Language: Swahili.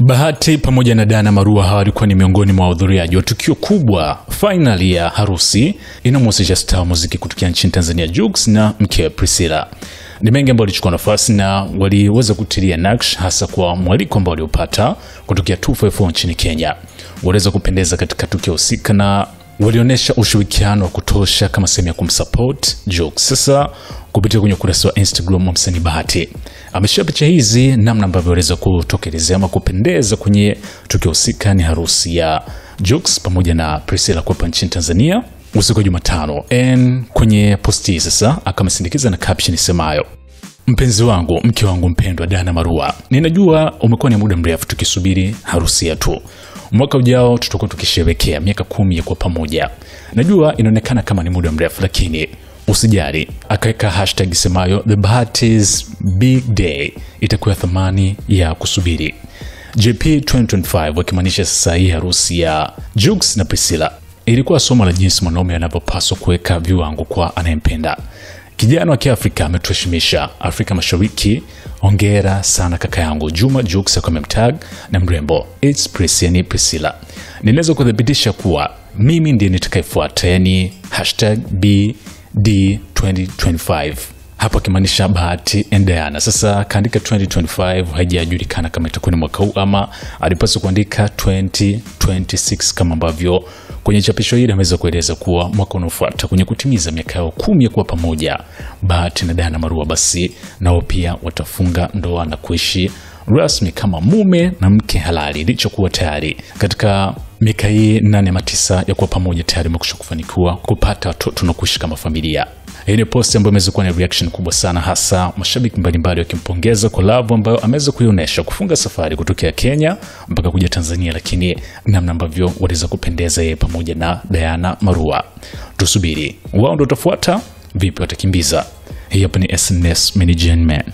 Bahati pamoja na Dana Marua hawa walikuwa ni miongoni mwa wahudhuriaji wa tukio kubwa, finali ya harusi inamhusisha star wa muziki kutokea nchini Tanzania Jux na mkewe Priscilla. Ni mengi ambao walichukua nafasi na waliweza kutilia nakshi hasa kwa mwaliko ambao waliopata kutokea 254 nchini Kenya. Waliweza kupendeza katika tukio husika na walionyesha ushirikiano wa kutosha kama sehemu ya kumsupport Jux. Sasa kupitia kwenye ukurasa wa Instagram wa msanii Bahati ameshare picha hizi namna ambavyo waliweza kutokelezea ama kupendeza kwenye tukio husika, ni harusi ya Jux pamoja na Priscilla kwa nchini Tanzania usiku wa Jumatano. Kwenye posti sasa akamsindikiza na caption isemayo: mpenzi wangu, mke wangu mpendwa Dana Marua, ninajua umekuwa ni muda mrefu tukisubiri harusi yetu. Mwaka ujao tutakuwa tukisherehekea miaka 10 ya kwa pamoja. Najua inaonekana kama ni muda mrefu, lakini usijali. Akaweka hashtag isemayo the Bahati's big day, itakuwa thamani ya kusubiri. JP 2025 wakimaanisha sasa hii harusi ya Jux na Priscilla ilikuwa somo la jinsi mwanaume anavyopaswa kuweka viwango kwa anayempenda. Kijana wa Kiafrika ametuheshimisha Afrika Mashariki. Hongera sana kaka yangu. Juma Jux akamemtag na mrembo it's Priscilla. Ninaweza kudhibitisha kuwa mimi ndiye nitakayefuata, yani #BD2025. Hapo kimaanisha Bahati and Diana. Sasa kaandika 2025, haijajulikana kama itakuwa ni mwaka huu ama alipaswa kuandika 2026 kama ambavyo kwenye chapisho hili ameweza kueleza kuwa mwaka unaofuata kwenye kutimiza miaka yao 10 ya kuwa pamoja, Bahati na Dana Marua basi nao pia watafunga ndoa na kuishi rasmi kama mume na mke halali, licha kuwa tayari katika miaka hii 8 ama 9 ya kuwa pamoja tayari wamekwisha kufanikiwa kupata watoto na kuishi kama familia. Hii ni post ambayo imeweza kuwa na reaction kubwa sana, hasa mashabiki mbalimbali wakimpongeza kwa love ambayo ameweza kuionyesha kufunga safari kutokea Kenya mpaka kuja Tanzania, lakini namna ambavyo waliweza kupendeza yeye pamoja na Dana Marua. Tusubiri wao ndio utafuata vipi watakimbiza. Hii hapa ni SNS Management.